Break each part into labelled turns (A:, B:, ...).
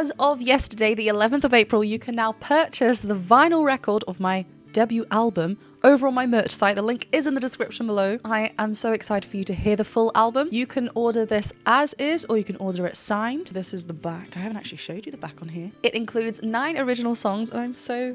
A: as of yesterday, the 11th of April, you can now purchase the vinyl record of my debut album over on my merch site. The link is in the description below. I am so excited for you to hear the full album. You can order this as is, or you can order it signed. This is the back. I haven't actually showed you the back on here. It includes 9 original songs, and I'm so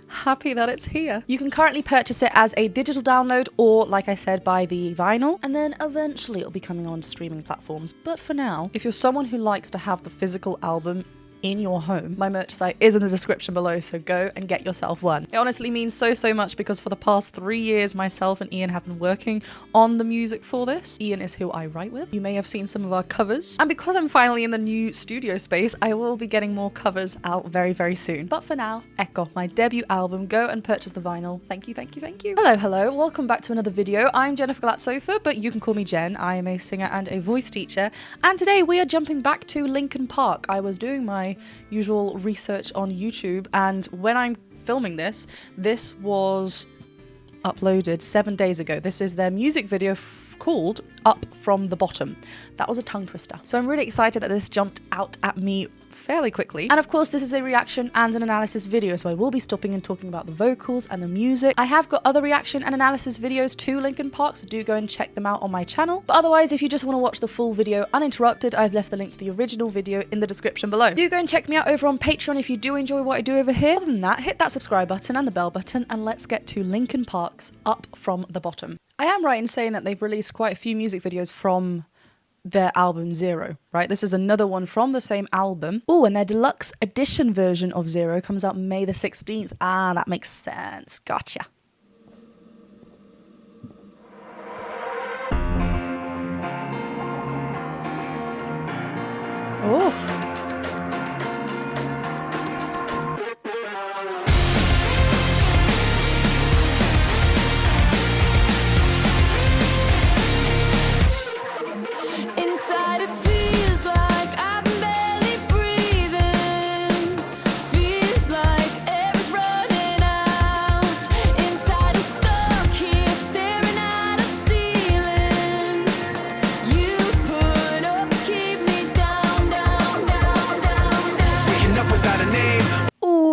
A: happy that it's here. You can currently purchase it as a digital download or, like I said, buy the vinyl, and then eventually it'll be coming on streaming platforms. But for now, if you're someone who likes to have the physical album in your home, my merch site is in the description below, so go and get yourself one. It honestly means so much because for the past 3 years, myself and Ian have been working on the music for this. Ian is who I write with. You may have seen some of our covers, and because I'm finally in the new studio space, I will be getting more covers out very soon. But for now, Echo, my debut album. Go and purchase the vinyl. Thank you. Hello, welcome back to another video. I'm Jennifer Glatzhofer, but you can call me Jen. I am a singer and a voice teacher, and today we are jumping back to Linkin Park. I was doing my usual research on YouTube, and when I'm filming this was uploaded 7 days ago. This is their music video called Up From The Bottom. That was a tongue twister. So I'm really excited that this jumped out at me fairly quickly. And of course, this is a reaction and an analysis video, so I will be stopping and talking about the vocals and the music. I have got other reaction and analysis videos to Linkin Park, so do go and check them out on my channel. But otherwise, if you just want to watch the full video uninterrupted, I've left the link to the original video in the description below. Do go and check me out over on Patreon if you do enjoy what I do over here. Other than that, hit that subscribe button and the bell button, and let's get to Linkin Park's Up From The Bottom. I am right in saying that they've released quite a few music videos from their album Zero, right? This is another one from the same album. Oh, and their deluxe edition version of Zero comes out May the 16th. Ah, that makes sense. Gotcha. Oh.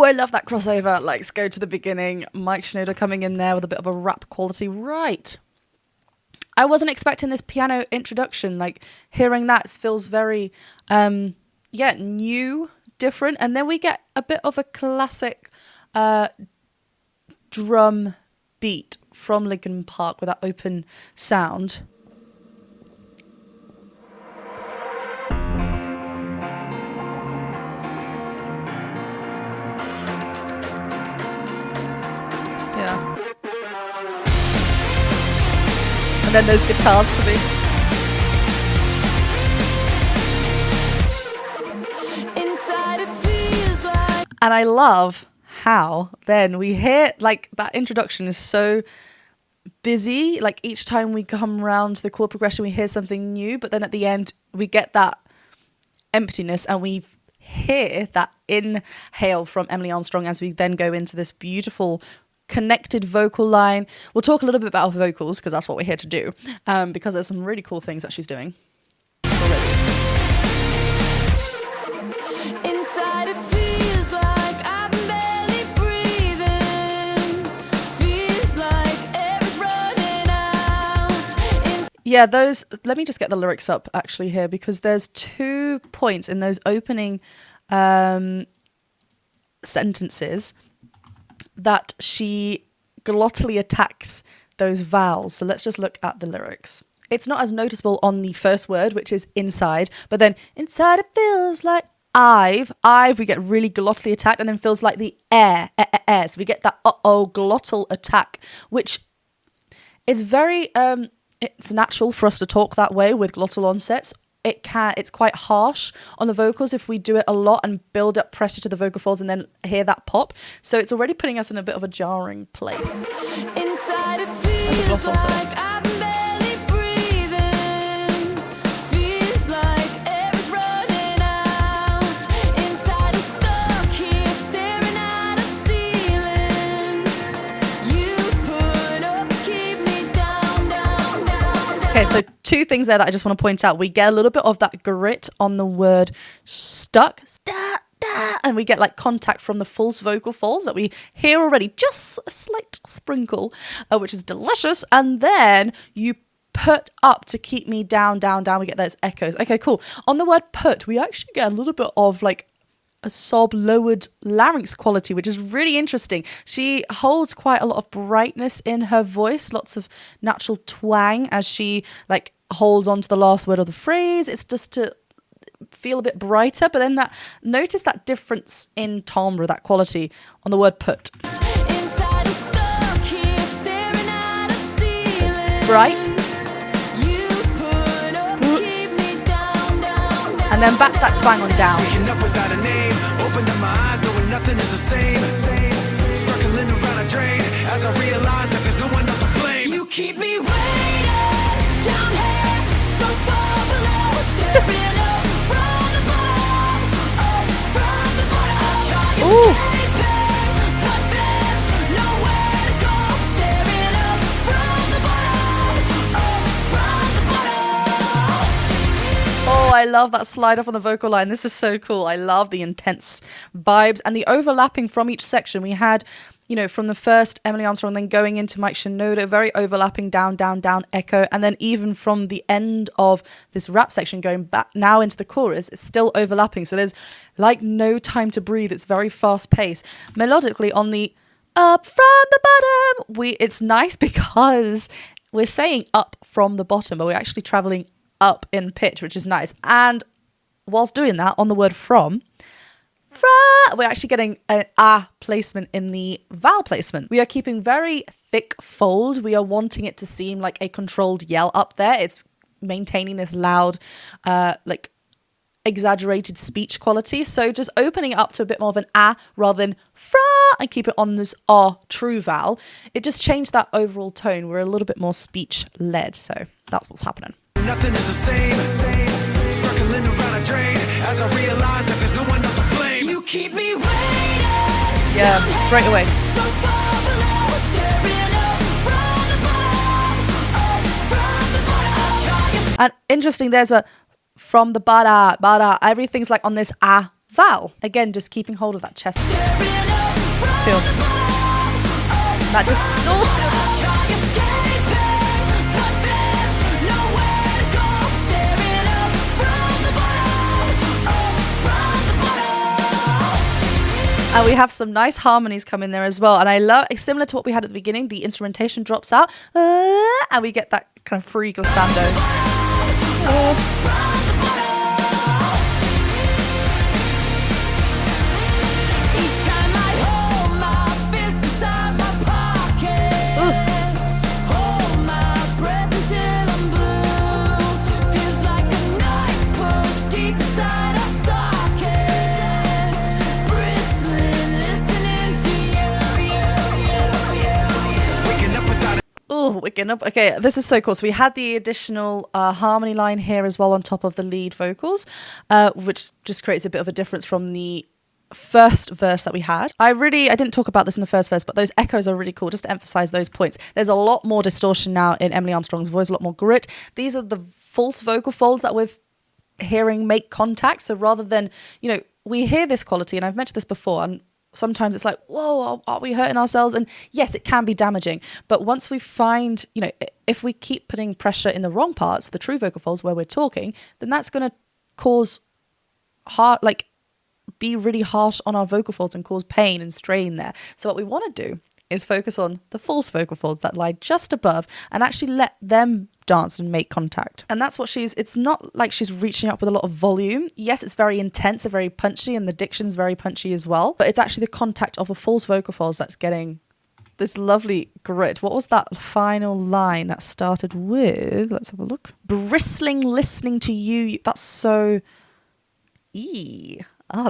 A: I love that crossover. Let's go to the beginning. Mike Shinoda coming in there with a bit of a rap quality. Right. I wasn't expecting this piano introduction. Like, hearing that feels very, new, different. And then we get a bit of a classic drum beat from Linkin Park with that open sound. Yeah. And then those guitars for me. Inside it feels like. And I love how then we hear, like, that introduction is so busy. Like, each time we come around to the chord progression, we hear something new, but then at the end, we get that emptiness and we hear that inhale from Emily Armstrong as we then go into this beautiful connected vocal line. We'll talk a little bit about her vocals because that's what we're here to do, because there's some really cool things that she's doing already. Inside it feels like I'm barely breathing. Feels like air's running out. Yeah, those, let me just get the lyrics up actually here, because there's 2 points in those opening sentences that she glottally attacks those vowels. So let's just look at the lyrics. It's not as noticeable on the first word, which is inside, but then inside it feels like I've, we get really glottally attacked, and then feels like the air. So we get that glottal attack, which is very, it's natural for us to talk that way with glottal onsets. It's quite harsh on the vocals if we do it a lot and build up pressure to the vocal folds and then hear that pop. So it's already putting us in a bit of a jarring place. Inside it feels like I'm barely breathing. Feels like air is running out. Inside I'm stuck here staring at a ceiling. You put up to keep me down. Okay, so 2 things there that I just want to point out. We get a little bit of that grit on the word stuck. and we get like contact from the false vocal folds that we hear already, just a slight sprinkle, which is delicious. And then you put up to keep me down, down, down. We get those echoes. Okay, cool. On the word put, we actually get a little bit of like a sob lowered larynx quality, which is really interesting. She holds quite a lot of brightness in her voice, lots of natural twang as she like holds on to the last word of the phrase. It's just to feel a bit brighter, but then notice that difference in timbre, that quality on the word put. Bright. And then back to that twang on down. Opened my eyes, knowing nothing is the same. Circling around a drain as I realize that there's no one else to blame. You keep me waiting down here, so far below, staring up from the bottom, from the bottom. I try escaping, but there's nowhere to go. Staring up from the bottom, from the bottom. Oh, I love that slide up on the vocal line. This is so cool. I love the intense vibes and the overlapping from each section. We had, you know, from the first Emily Armstrong, then going into Mike Shinoda, very overlapping down, down, down echo. And then even from the end of this rap section going back now into the chorus, it's still overlapping. So there's like no time to breathe. It's very fast paced. Melodically on the up from the bottom, it's nice because we're saying up from the bottom, but we're actually traveling up in pitch, which is nice. And whilst doing that, on the word from, we're actually getting an placement in the vowel placement. We are keeping very thick fold. We are wanting it to seem like a controlled yell up there. It's maintaining this loud, like exaggerated speech quality. So just opening it up to a bit more of an rather than fra, and keep it on this true vowel. It just changed that overall tone. We're a little bit more speech led. So that's what's happening. Nothing is the same. Circling around a drain as I realize that there's no one else to blame. You keep me waiting. Yeah, straight away. So far below, staring up from the bottom. And interesting, there's a from the bada. Everything's like on this vowel. Again, just keeping hold of that chest. Feel that distortion. And we have some nice harmonies come in there as well. And I love, similar to what we had at the beginning, the instrumentation drops out. And we get that kind of free glissando. Waking up. Okay, this is so cool. So we had the additional harmony line here as well on top of the lead vocals, which just creates a bit of a difference from the first verse that we had. I didn't talk about this in the first verse, but those echoes are really cool, just to emphasize those points. There's a lot more distortion now in Emily Armstrong's voice, a lot more grit. These are the false vocal folds that we're hearing make contact. So rather than, you know, we hear this quality, and I've mentioned this before, and sometimes it's like, whoa, are we hurting ourselves? And yes, it can be damaging. But once we find, you know, if we keep putting pressure in the wrong parts, the true vocal folds where we're talking, then that's going to cause be really harsh on our vocal folds and cause pain and strain there. So what we want to do is focus on the false vocal folds that lie just above and actually let them dance and make contact. And that's what it's not like she's reaching up with a lot of volume. Yes, it's very intense and very punchy, and the diction's very punchy as well, but it's actually the contact of the false vocal folds that's getting this lovely grit. What was that final line that started with? Let's have a look. Bristling, listening to you. That's so...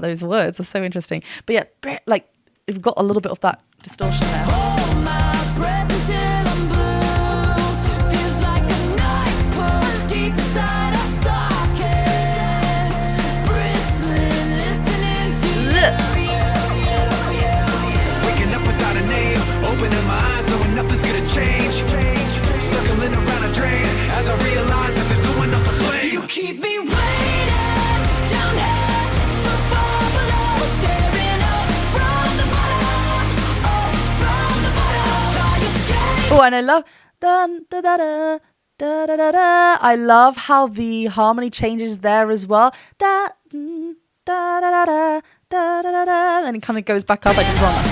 A: those words are so interesting. But yeah, like, we've got a little bit of that distortion there. Hold my breath until I'm blue. Feels like a knife pushed deep inside a socket. Bristling, listening to waking up without a name, opening my eyes, knowing nothing's gonna change. Circling around a drain as I realize that there's no one else to blame. You keep me waiting down here, so far below. Oh, and I love dun, da, da, da, da, da, da, da. I love how the harmony changes there as well. Da, da, da, da, da, da, da, da. And it kind of goes back up. I did wrong.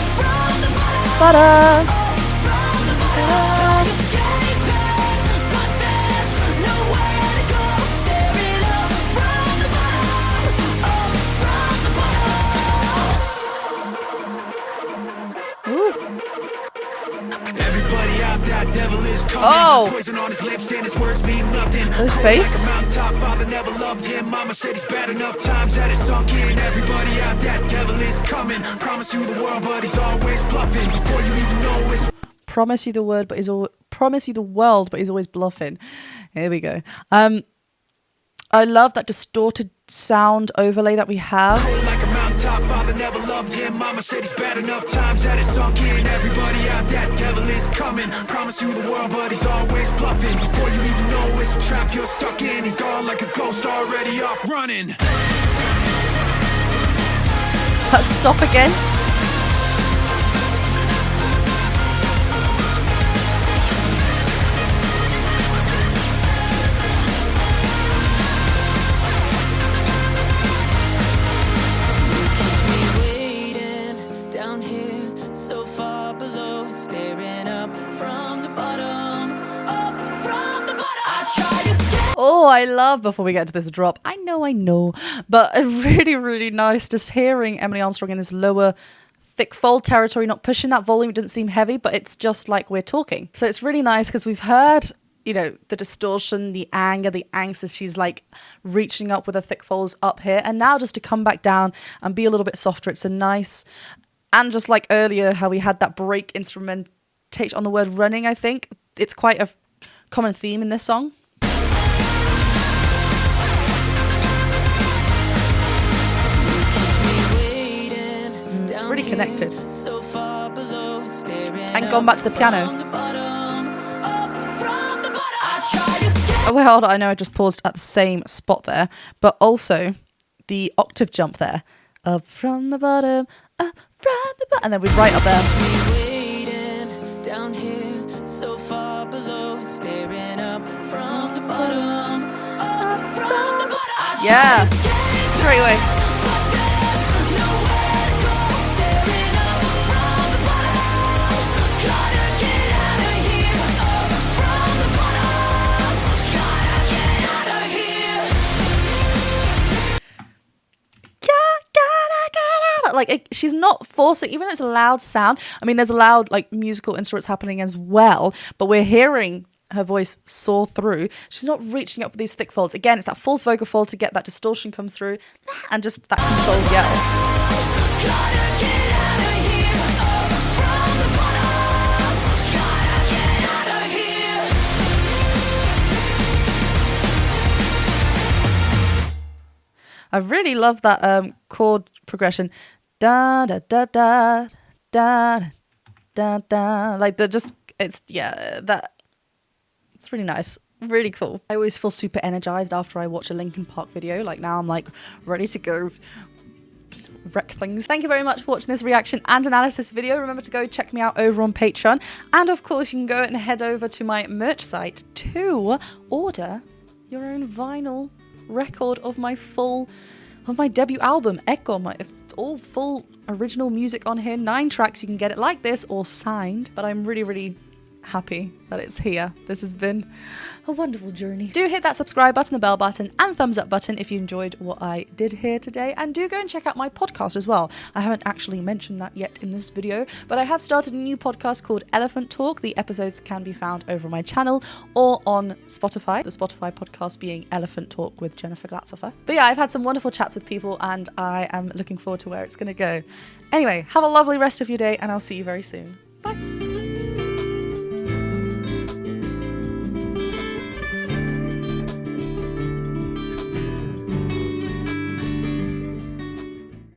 A: Da-da.
B: Everybody out there, devil is coming.
A: Oh,
B: Poison on his lips and his words mean nothing.
A: Those face.
B: Like a mountaintop, father never loved him. Mama said he's bad enough times that it's sunk in. Everybody out there, devil is coming. Promise you the world, but he's always bluffing. Before you even know it's
A: promise you the world, but he's always bluffing. Here we go. I love that distorted sound overlay that we have.
B: like a mountaintop, father never loved him. Mama said he's bad enough times that it's sunk in. Everybody out there, devil is coming. Promise you the world, but he's always bluffing. Before you even know it's a trap you're stuck in. He's gone like a ghost, already off running.
A: Let's stop again. Oh, I love, before we get to this drop, I know, but really, really nice just hearing Emily Armstrong in this lower, thick fold territory, not pushing that volume. It doesn't seem heavy, but it's just like we're talking. So it's really nice because we've heard, you know, the distortion, the anger, the angst as she's like reaching up with her thick folds up here. And now just to come back down and be a little bit softer, it's a nice, and just like earlier, how we had that break instrumentation on the word running, I think. It's quite a common theme in this song. Really connected. And gone back to the piano. Well, I know I just paused at the same spot there, but also the octave jump there. Up from the bottom, up from the bottom, and then we're right up there. Down here, so far below, staring up from the bottom, up from the bottom. Yeah, straight away. Like, she's not forcing, even though it's a loud sound. I mean, there's a loud, like, musical instruments happening as well, but we're hearing her voice soar through. She's not reaching up with these thick folds. Again, it's that false vocal fold to get that distortion come through, and just that controlled yell. I really love that chord progression. Da da da da da da da. Like it's really nice, really cool. I always feel super energized after I watch a Linkin Park video. Like now I'm like ready to go wreck things. Thank you very much for watching this reaction and analysis video. Remember to go check me out over on Patreon, and of course you can go and head over to my merch site to order your own vinyl record of my debut album, Echo. It's all full original music on here, 9 tracks. You can get it like this or signed, but I'm really, really happy that it's here. This has been a wonderful journey. Do hit that subscribe button, the bell button, and thumbs up button if you enjoyed what I did here today, and do go and check out my podcast as well. I haven't actually mentioned that yet in this video, but I have started a new podcast called Elephant Talk. The episodes can be found over my channel or on Spotify, the Spotify podcast being Elephant Talk with Jennifer Glatzhofer. But yeah, I've had some wonderful chats with people, and I am looking forward to where it's going to go. Anyway, have a lovely rest of your day, and I'll see you very soon.